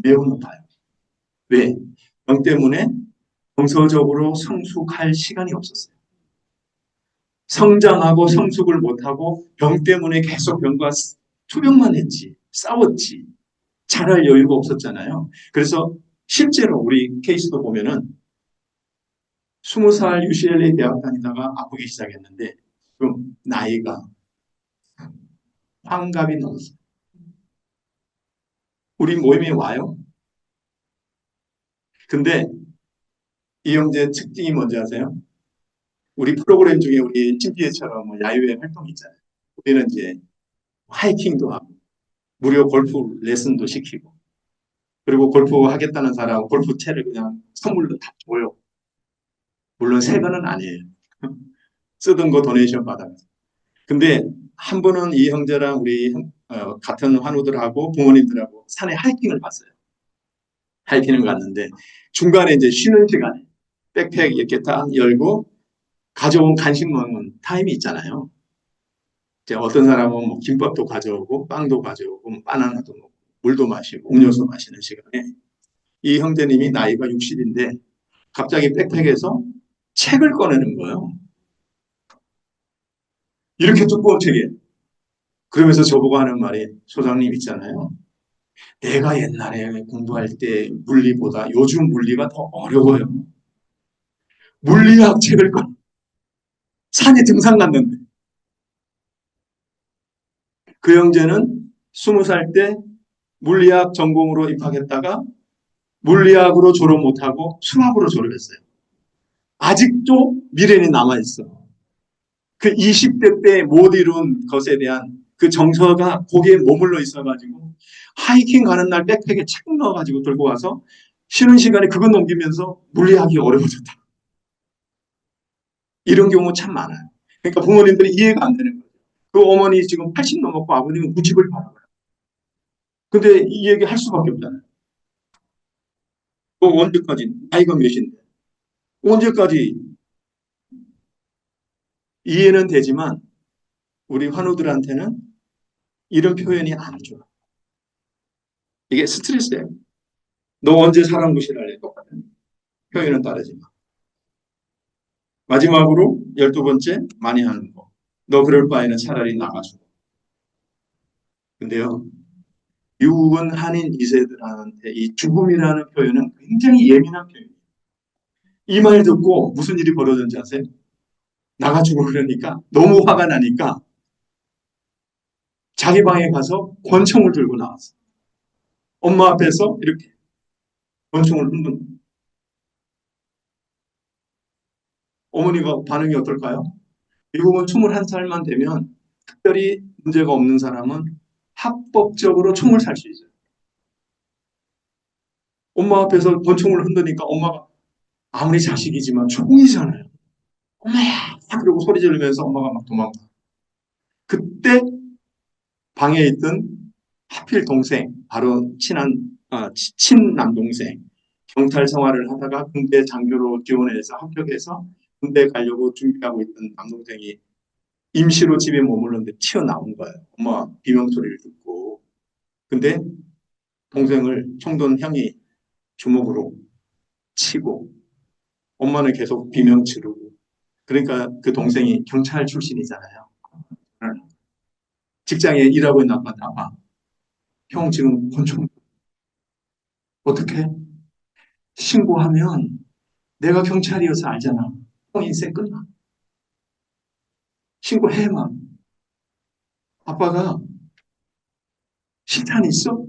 매우 높아요. 왜? 병 때문에 정서적으로 성숙할 시간이 없었어요. 성장하고 성숙을 못하고 병 때문에 계속 병과 투병만 했지, 싸웠지, 잘할 여유가 없었잖아요. 그래서 실제로 우리 케이스도 보면은 20살 UCLA 대학 다니다가 아프기 시작했는데 지금 나이가 환갑이 넘었어요. 우리 모임에 와요. 근데 이 형제 특징이 뭔지 아세요? 우리 프로그램 중에 우리 TV에처럼 뭐 야유회 활동이 있잖아요. 우리는 이제 하이킹도 하고 무료 골프 레슨도 시키고 그리고 골프 하겠다는 사람 골프채를 그냥 선물로 다 줘요. 물론 새 거는 아니에요. 쓰던 거 도네이션 받아서. 근데 한 번은 이 형제랑 우리 같은 환우들하고 부모님들하고 산에 하이킹을 갔어요. 하이킹을 갔는데 중간에 이제 쉬는 시간에 백팩 이렇게 딱 열고 가져온 간식 먹는 타임이 있잖아요. 이제 어떤 사람은 뭐 김밥도 가져오고 빵도 가져오고 뭐 바나나도 먹고 물도 마시고 음료수 마시는 시간에 이 형제님이 나이가 60인데 갑자기 백팩에서 책을 꺼내는 거예요. 이렇게 두꺼운 책이에요. 그러면서 저보고 하는 말이 소장님 있잖아요. 내가 옛날에 공부할 때 물리보다 요즘 물리가 더 어려워요. 물리학 책을 꺼 산에 등산 갔는데 그 형제는 20살 때 물리학 전공으로 입학했다가 물리학으로 졸업 못하고 수학으로 졸업했어요. 아직도 미련이 남아있어. 그 20대 때 못 이룬 것에 대한 그 정서가 거기에 머물러 있어가지고 하이킹 가는 날 백팩에 책 넣어가지고 들고 와서 쉬는 시간에 그거 넘기면서 물리학이 어려워졌다. 이런 경우 참 많아요. 그러니까 부모님들이 이해가 안 되는 거예요. 그 어머니 지금 80 넘었고 아버님은 90을 받아요. 근데 이 얘기 할 수밖에 없잖아요. 그 언제까지 나이가 몇인데 언제까지 이해는 되지만 우리 환우들한테는 이런 표현이 안 좋아. 이게 스트레스예요. 너 언제 사람 무시할래? 똑같은 표현은 다르지만. 마지막으로 12번째 많이 하는 거. 너 그럴 바에는 차라리 나가줘. 근데요. 미국은 한인 2세들한테 이 죽음이라는 표현은 굉장히 예민한 표현이에요. 이 말 듣고 무슨 일이 벌어졌는지 아세요? 나가주고 그러니까 너무 화가 나니까 자기 방에 가서 권총을 들고 나왔어. 엄마 앞에서 이렇게 권총을 흔든 어머니가 반응이 어떨까요? 미국은 21살만 되면 특별히 문제가 없는 사람은 합법적으로 총을 살 수 있어요. 엄마 앞에서 권총을 흔드니까 엄마가 아무리 자식이지만 총이잖아요. 엄마야! 그러고 소리 지르면서 엄마가 막 도망가. 그때 방에 있던 하필 동생, 바로 친남동생, 경찰 생활을 하다가 군대 장교로 지원해서 합격해서 군대 가려고 준비하고 있던 남동생이 임시로 집에 머물렀는데 튀어나온 거예요. 엄마 비명 소리를 듣고. 근데 동생을 총돈 형이 주먹으로 치고 엄마는 계속 비명 지르고. 그러니까 그 동생이 경찰 출신이잖아요. 직장에 일하고 있는 아빠 나와. 형 지금 권총 어떻게 신고하면 내가 경찰이어서 알잖아. 형 인생 끝나. 신고해만. 아빠가 실탄 있어?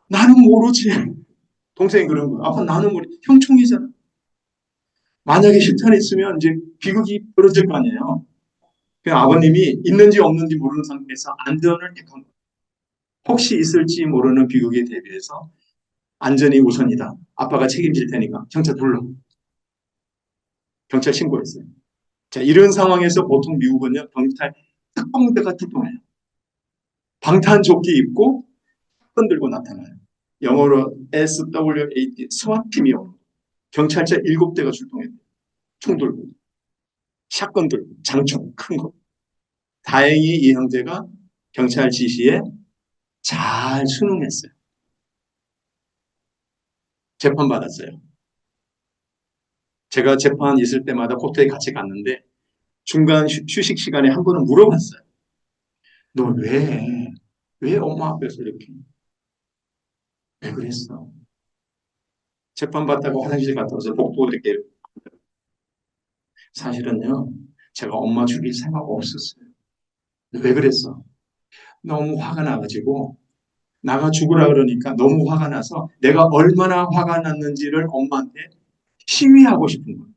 나는 모르지. 동생이 그런 거야. 아빠 나는 모르지. 형 총이잖아. 만약에 실탄 있으면 이제 비극이 벌어질 거 아니에요. 그 아버님이 있는지 없는지 모르는 상태에서 안전을 택한 거예요. 혹시 있을지 모르는 비극에 대비해서 안전이 우선이다. 아빠가 책임질 테니까 경찰 불러. 경찰 신고했어요. 자, 이런 상황에서 보통 미국은요, 경찰 특공대가 출동해요. 방탄조끼 입고 샷건 들고 나타나요. 영어로 SWAT, 스와팀이요. 경찰차 7대가 출동해요. 총 들고, 샷건 들고, 장총 큰 거. 다행히 이 형제가 경찰 지시에 잘 순응했어요. 재판 받았어요. 제가 재판 있을 때마다 코트에 같이 갔는데 중간 휴식 시간에 한 번은 물어봤어요. 너 왜 엄마 앞에서 이렇게, 왜 그랬어? 재판 받다가 화장실 갔다 와서 복도 이렇게, 사실은요, 제가 엄마 죽일 생각 없었어요. 왜 그랬어? 너무 화가 나가지고, 나가 죽으라 그러니까 너무 화가 나서 내가 얼마나 화가 났는지를 엄마한테 시위하고 싶은 거예요.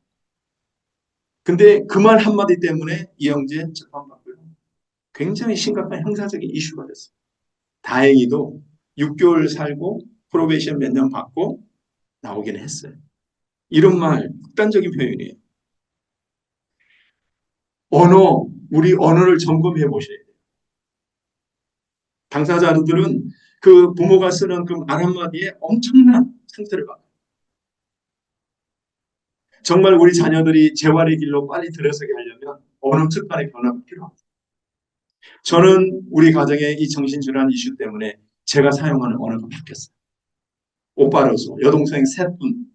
근데 그 말 한마디 때문에 이영재 재판받고요. 굉장히 심각한 형사적인 이슈가 됐어요. 다행히도 6개월 살고 프로베이션 몇 년 받고 나오긴 했어요. 이런 말, 극단적인 표현이에요. 언어, 우리 언어를 점검해 보셔야 돼요. 당사자들은 그 부모가 쓰는 그 말 한마디에 엄청난 상처를 받아요. 정말 우리 자녀들이 재활의 길로 빨리 들어서게 하려면 언어 습관의 변화가 필요합니다. 저는 우리 가정의 이 정신질환 이슈 때문에 제가 사용하는 언어가 바뀌었어요. 오빠로서 여동생 셋 분,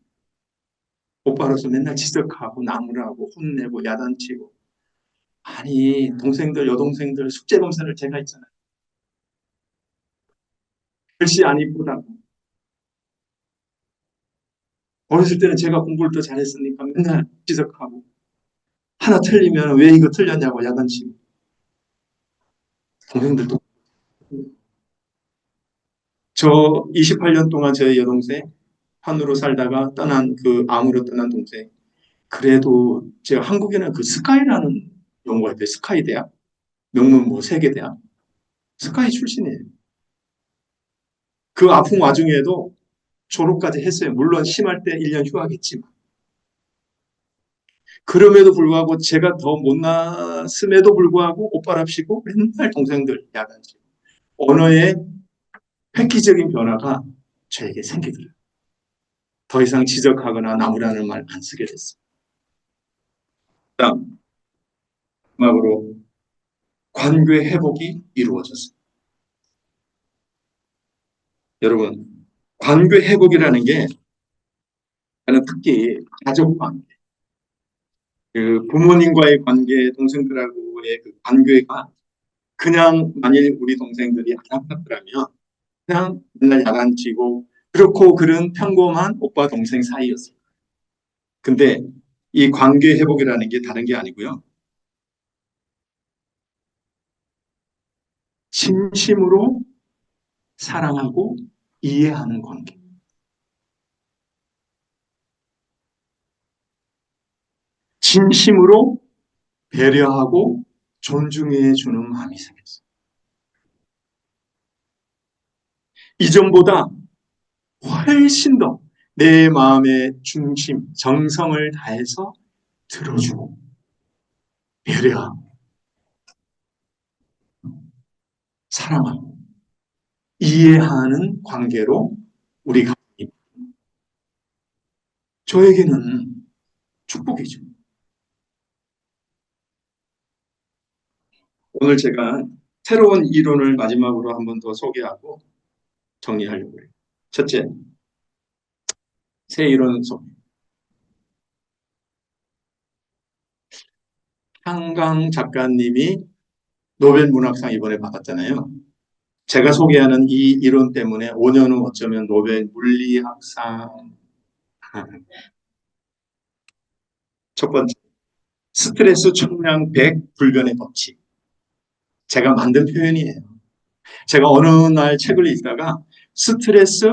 오빠로서 맨날 지적하고 나무라고 혼내고 야단치고, 아니 동생들 여동생들 숙제 검사를 제가 했잖아요. 글씨 안 이쁘다고. 어렸을 때는 제가 공부를 더 잘했으니까 맨날 지적하고, 하나 틀리면 왜 이거 틀렸냐고 야단치고. 동생들도. 저 28년 동안 저희 여동생 한으로 살다가 떠난, 그 암으로 떠난 동생, 그래도 제가 한국에는 그 스카이라는 용어가 있대요. 스카이 대학, 명문 뭐 세계 대학, 스카이 출신이에요. 그 아픈 와중에도 졸업까지 했어요. 물론 심할 때 1년 휴학했지만. 그럼에도 불구하고 제가 더 못났음에도 불구하고 오빠랍시고 맨날 동생들 야단치고, 언어의 획기적인 변화가 저에게 생기더라고요. 더 이상 지적하거나 나무라는 말 안 쓰게 됐어요. 다음, 마지막으로 관계 회복이 이루어졌어요. 여러분, 관계 회복이라는 게 저는 특히 가족 관계, 그 부모님과의 관계, 동생들하고의 그 관계가 그냥 만일 우리 동생들이 안 아팠더라면 그냥 맨날 야단치고 그렇고 그런 평범한 오빠 동생 사이였어요. 근데 이 관계 회복이라는 게 다른 게 아니고요. 진심으로 사랑하고 이해하는 관계. 진심으로 배려하고 존중해 주는 마음이 생겼어요. 이전보다 훨씬 더 내 마음의 중심, 정성을 다해서 들어주고 배려하고 사랑하고 이해하는 관계로 우리가 저에게는 축복이죠. 오늘 제가 새로운 이론을 마지막으로 한 번 더 소개하고 정리하려고 해요. 첫째, 새 이론 소개. 한강 작가님이 노벨 문학상 이번에 받았잖아요. 제가 소개하는 이 이론 때문에 5년 후 어쩌면 노벨 물리학상. 첫 번째, 스트레스 총량 100 불변의 법칙. 제가 만든 표현이에요. 제가 어느 날 책을 읽다가 스트레스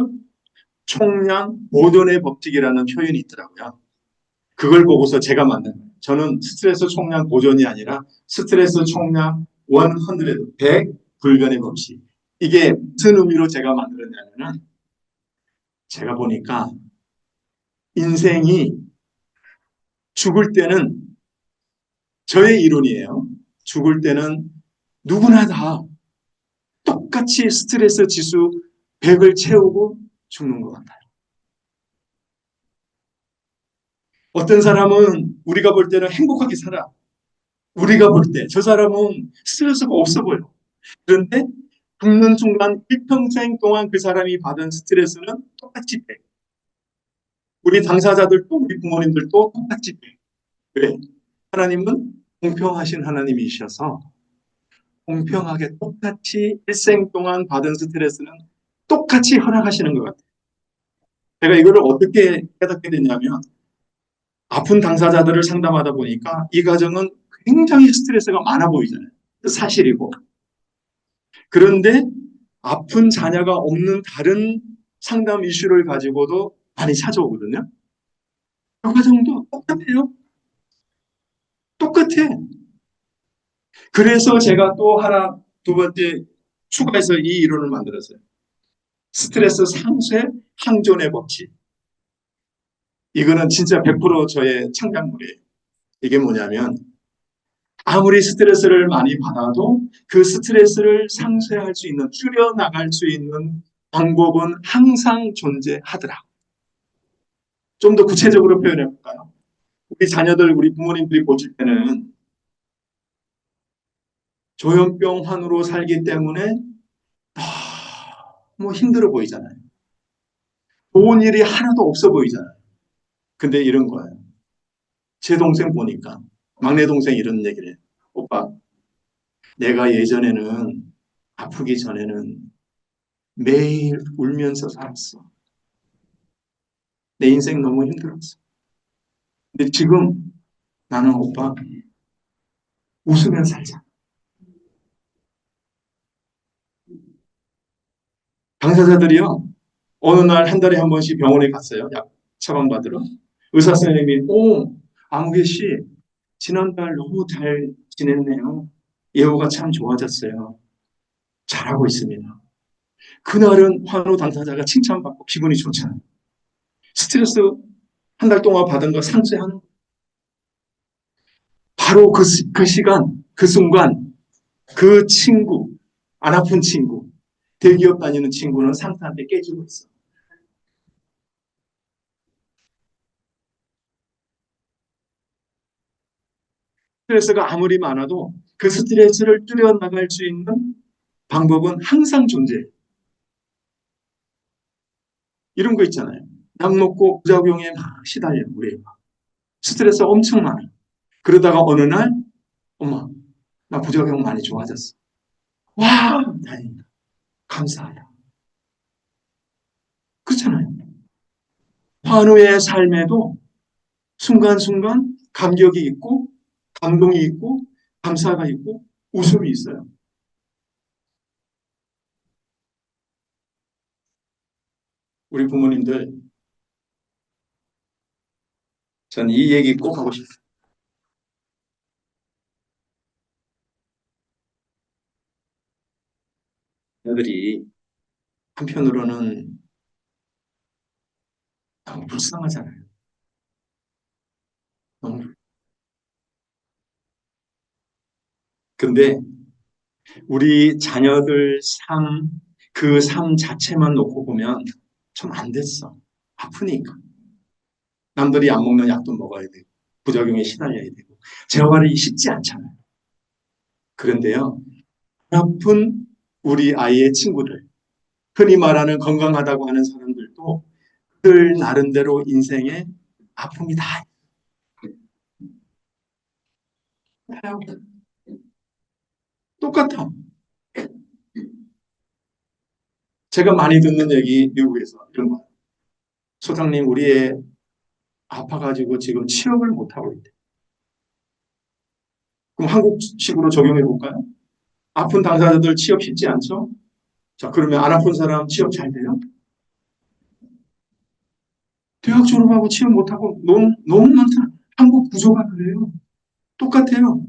총량 보존의 법칙이라는 표현이 있더라고요. 그걸 보고서 제가 만든 거예요. 저는 스트레스 총량 보존이 아니라 스트레스 총량 100, 100 불변의 법칙. 이게 무슨 의미로 제가 만들었냐면은 제가 보니까 인생이 죽을 때는 저의 이론이에요. 죽을 때는 누구나 다 똑같이 스트레스 지수 100을 채우고 죽는 것 같아요. 어떤 사람은 우리가 볼 때는 행복하게 살아. 우리가 볼 때 저 사람은 스트레스가 없어 보여. 그런데 죽는 순간 일평생 동안 그 사람이 받은 스트레스는 똑같이 100. 우리 당사자들도 우리 부모님들도 똑같이 100. 왜? 하나님은 공평하신 하나님이셔서 공평하게 똑같이 일생 동안 받은 스트레스는 똑같이 허락하시는 것 같아요. 제가 이거를 어떻게 깨닫게 됐냐면 아픈 당사자들을 상담하다 보니까 이 가정은 굉장히 스트레스가 많아 보이잖아요. 사실이고. 그런데 아픈 자녀가 없는 다른 상담 이슈를 가지고도 많이 찾아오거든요. 그 과정도 똑같아요. 똑같아. 그래서 제가 또 하나, 두 번째 추가해서 이 이론을 만들었어요. 스트레스 상쇄 항존의 법칙. 이거는 진짜 100% 저의 창작물이에요. 이게 뭐냐면 아무리 스트레스를 많이 받아도 그 스트레스를 상쇄할 수 있는, 줄여나갈 수 있는 방법은 항상 존재하더라. 좀 더 구체적으로 표현해 볼까요? 우리 자녀들, 우리 부모님들이 보실 때는 조현병 환우로 살기 때문에 너무 힘들어 보이잖아요. 좋은 일이 하나도 없어 보이잖아요. 근데 이런 거예요. 제 동생 보니까 막내 동생 이런 얘기를 해요. 오빠, 내가 예전에는 아프기 전에는 매일 울면서 살았어. 내 인생 너무 힘들었어. 근데 지금 나는 오빠 웃으면 살자. 당사자들이요. 어느 날 한 달에 한 번씩 병원에 갔어요. 약 처방받으러. 의사 선생님이 아무개 씨 지난달 너무 잘 지냈네요. 예후가 참 좋아졌어요. 잘하고 있습니다. 그날은 환우 당사자가 칭찬받고 기분이 좋잖아요. 스트레스 한 달 동안 받은 거 상쇄하는 바로 그 시간, 그 순간 그 친구, 안 아픈 친구, 대기업 다니는 친구는 상사한테 깨지고 있어. 스트레스가 아무리 많아도 그 스트레스를 줄여나갈 수 있는 방법은 항상 존재해. 이런 거 있잖아요. 약 먹고 부작용에 막 시달려, 우리 스트레스 엄청 많아. 그러다가 어느 날, 엄마, 나 부작용 많이 좋아졌어. 와, 다행이다. 감사하다. 그렇잖아요. 환우의 삶에도 순간순간 감격이 있고, 감동이 있고, 감사가 있고, 웃음이 있어요. 우리 부모님들, 전 이 얘기 꼭 하고 싶어요. 애들이 한편으로는 너무 불쌍하잖아요. 너무. 근데 우리 자녀들 삶, 그 삶 자체만 놓고 보면 좀 안 됐어. 아프니까. 남들이 안 먹는 약도 먹어야 되고, 부작용에 시달려야 되고, 재활이 쉽지 않잖아요. 그런데요, 아픈 우리 아이의 친구들, 흔히 말하는 건강하다고 하는 사람들도 그들 나름대로 인생에 아픔이 다 있어요. 똑같아. 제가 많이 듣는 얘기 미국에서 이런 거. 소장님, 우리 애 아파가지고 지금 취업을 못하고 있대. 그럼 한국식으로 적용해 볼까요? 아픈 당사자들 취업 쉽지 않죠? 자, 그러면 안 아픈 사람 취업 잘 돼요? 대학 졸업하고 취업 못하고 너무 많잖아. 한국 구조가 그래요. 똑같아요.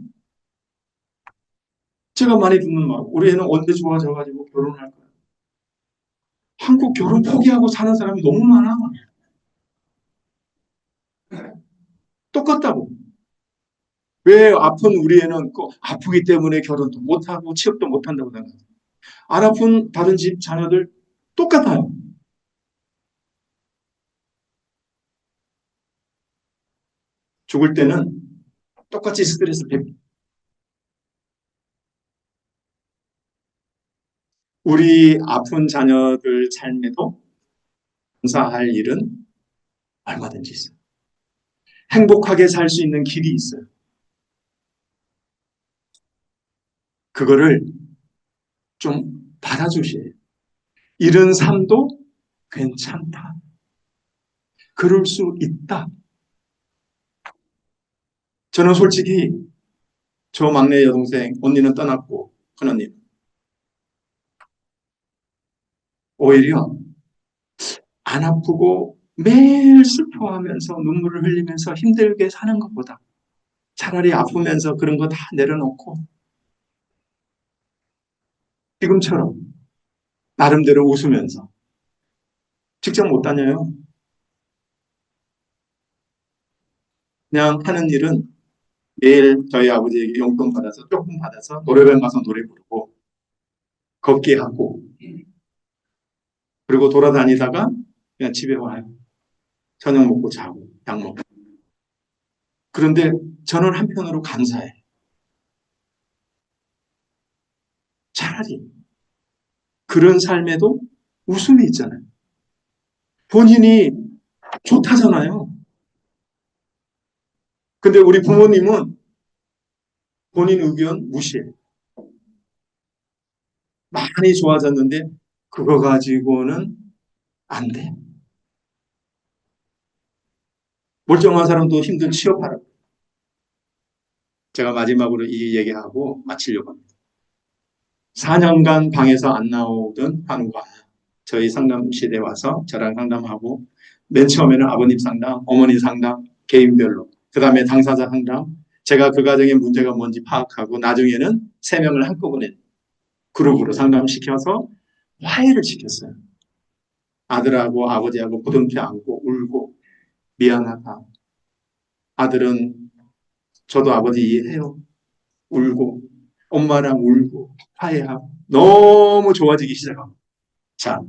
제가 많이 듣는 말, 우리 애는 언제 좋아져가지고 결혼할 거야. 한국 결혼 포기하고 사는 사람이 너무 많아. 똑같다고. 왜 아픈 우리 애는 꼭 아프기 때문에 결혼도 못하고 취업도 못한다고 생각해요. 안 아픈 다른 집 자녀들 똑같아요. 죽을 때는 똑같이 스트레스 받고 우리 아픈 자녀들 삶에도 감사할 일은 얼마든지 있어요. 행복하게 살 수 있는 길이 있어요. 그거를 좀 받아주셔야 해요. 이런 삶도 괜찮다. 그럴 수 있다. 저는 솔직히 저 막내 여동생 언니는 떠났고 큰언니 오히려 안 아프고 매일 슬퍼하면서 눈물을 흘리면서 힘들게 사는 것보다 차라리 아프면서 그런 거 다 내려놓고 지금처럼 나름대로 웃으면서 직접 못 다녀요. 그냥 하는 일은 매일 저희 아버지에게 용돈 받아서 조금 받아서 노래방 가서 노래 부르고 걷기 하고 그리고 돌아다니다가 그냥 집에 와요. 저녁 먹고 자고 약 먹고. 그런데 저는 한편으로 감사해. 차라리 그런 삶에도 웃음이 있잖아요. 본인이 좋다잖아요. 근데 우리 부모님은 본인 의견 무시해. 많이 좋아졌는데 그거 가지고는 안 돼. 멀쩡한 사람도 힘든 취업하라고. 제가 마지막으로 이 얘기하고 마치려고 합니다. 4년간 방에서 안 나오던 한우가 저희 상담실에 와서 저랑 상담하고 맨 처음에는 아버님 상담, 어머니 상담, 개인별로 그 다음에 당사자 상담 제가 그 가정의 문제가 뭔지 파악하고 나중에는 3명을 한꺼번에 그룹으로 상담시켜서 화해를 시켰어요. 아들하고 아버지하고 보듬켜 안고 울고 미안하다. 아들은 저도 아버지 이해해요. 울고 엄마랑 울고 화해하고 너무 좋아지기 시작하고 자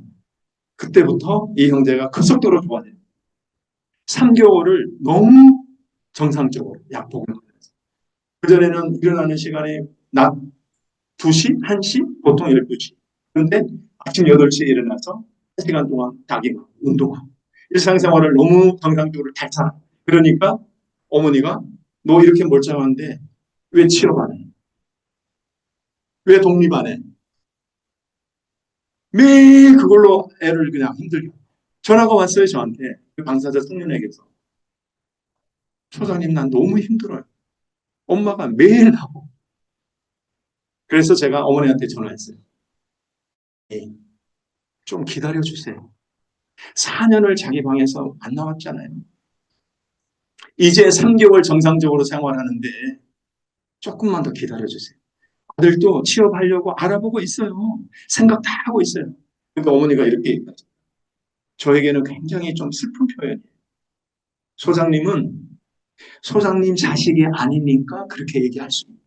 그때부터 이 형제가 급속도로 좋아져요. 3개월을 너무 정상적으로 약복을 하면서 그전에는 일어나는 시간이 낮 2시, 1시, 보통 12시. 그런데 아침 8시에 일어나서 1시간 동안 자기하고 운동하고 일상생활을 너무 정상적으로 잘 살아. 그러니까 어머니가 너 이렇게 멀쩡한데 왜 취업 안 해? 왜 독립 안 해? 매일 그걸로 애를 그냥 힘들게. 전화가 왔어요, 저한테. 그 당사자 청년에게서. 소장님, 난 너무 힘들어요. 엄마가 매일 하고. 그래서 제가 어머니한테 전화했어요. 에이, 좀 기다려주세요. 4년을 자기 방에서 안 나왔잖아요. 이제 3개월 정상적으로 생활하는데 조금만 더 기다려주세요. 아들도 취업하려고 알아보고 있어요. 생각 다 하고 있어요. 그러니까 어머니가 이렇게 얘기하죠. 저에게는 굉장히 좀 슬픈 표현이에요. 소장님은 소장님 자식이 아니니까 그렇게 얘기할 수 있어요.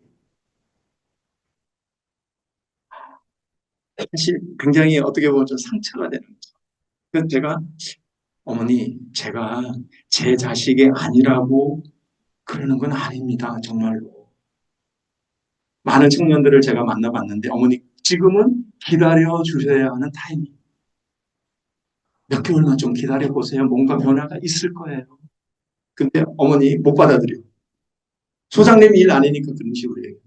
사실 굉장히 어떻게 보면 좀 상처가 되는 거죠. 그래서 제가 어머니, 제가 제 자식이 아니라고 그러는 건 아닙니다. 정말로. 많은 청년들을 제가 만나봤는데 어머니 지금은 기다려 주셔야 하는 타이밍. 몇 개월만 좀 기다려 보세요. 뭔가 변화가 있을 거예요. 근데 어머니 못 받아들여. 소장님 일 아니니까 그런 식으로 얘기해요.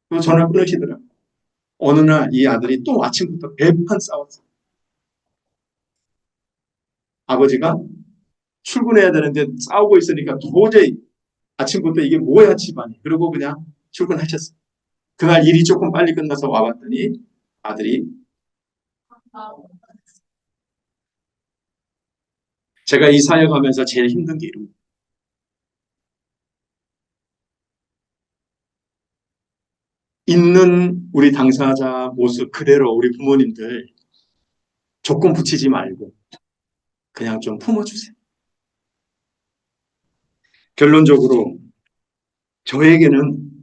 그리고 전화 끊으시더라고요. 어느 날 이 아들이 또 아침부터 배판 싸웠어요. 아버지가 출근해야 되는데 싸우고 있으니까 도저히 아침부터 이게 뭐야 집안이. 그러고 그냥 출근하셨어요. 그날 일이 조금 빨리 끝나서 와봤더니 아들이 제가 이 사역하면서 제일 힘든 게 이런 있는 우리 당사자 모습 그대로 우리 부모님들 조건 붙이지 말고 그냥 좀 품어주세요. 결론적으로 저에게는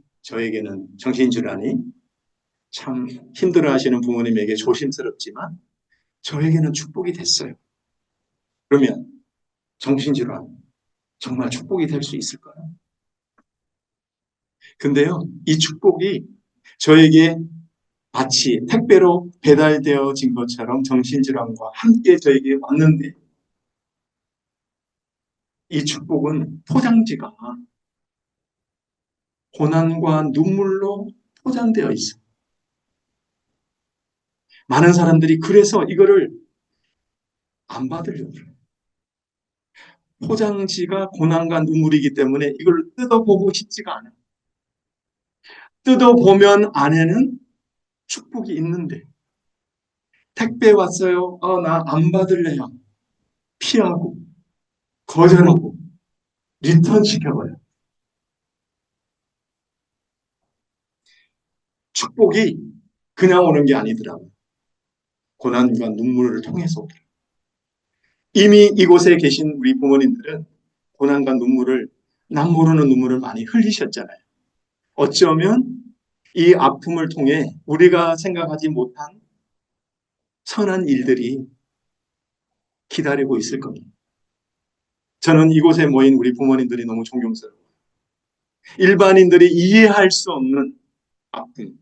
정신질환이 참 힘들어하시는 부모님에게 조심스럽지만 저에게는 축복이 됐어요. 그러면 정신질환 정말 축복이 될 수 있을까요? 근데요, 이 축복이 저에게 마치 택배로 배달되어진 것처럼 정신질환과 함께 저에게 왔는데 이 축복은 포장지가 고난과 눈물로 포장되어 있어요. 많은 사람들이 그래서 이거를 안 받으려고 해요. 포장지가 고난과 눈물이기 때문에 이걸 뜯어보고 싶지가 않아요. 뜯어보면 안에는 축복이 있는데 택배 왔어요. 나 안 받을래요. 피하고 거절하고 리턴 시켜버려요. 축복이 그냥 오는 게 아니더라고요. 고난과 눈물을 통해서 오더라고요. 이미 이곳에 계신 우리 부모님들은 고난과 눈물을 남 모르는 눈물을 많이 흘리셨잖아요. 어쩌면 이 아픔을 통해 우리가 생각하지 못한 선한 일들이 기다리고 있을 겁니다. 저는 이곳에 모인 우리 부모님들이 너무 존경스러워요. 일반인들이 이해할 수 없는 아픔,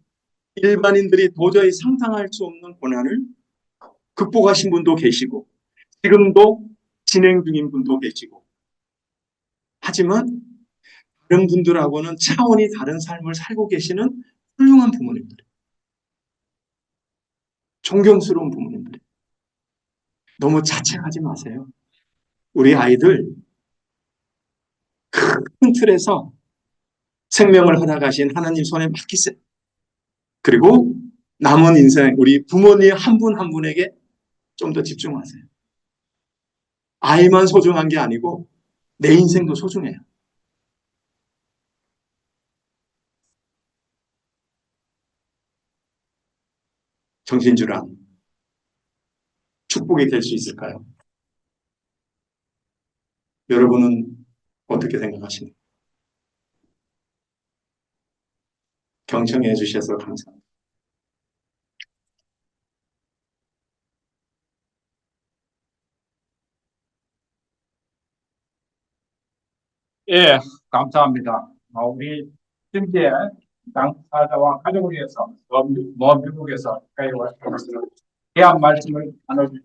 일반인들이 도저히 상상할 수 없는 고난을 극복하신 분도 계시고 지금도 진행 중인 분도 계시고 하지만 다른 분들하고는 차원이 다른 삶을 살고 계시는 훌륭한 부모님들, 존경스러운 부모님들. 너무 자책하지 마세요. 우리 아이들 큰 틀에서 생명을 허락하신 하나님 손에 맡기세요. 그리고 남은 인생 우리 부모님 한 분 한 분에게 좀 더 집중하세요. 아이만 소중한 게 아니고 내 인생도 소중해요. 정신질환 축복이 될 수 있을까요? 여러분은 어떻게 생각하십니까? 경청해 주셔서 감사합니다. 예, 감사합니다. 우리 현재 당사자와 가족을 위해서 먼 미국에서 가까이 와서 귀한 말씀을 나눠주신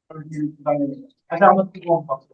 설교 부장님 다시 한번 뜨거운 박수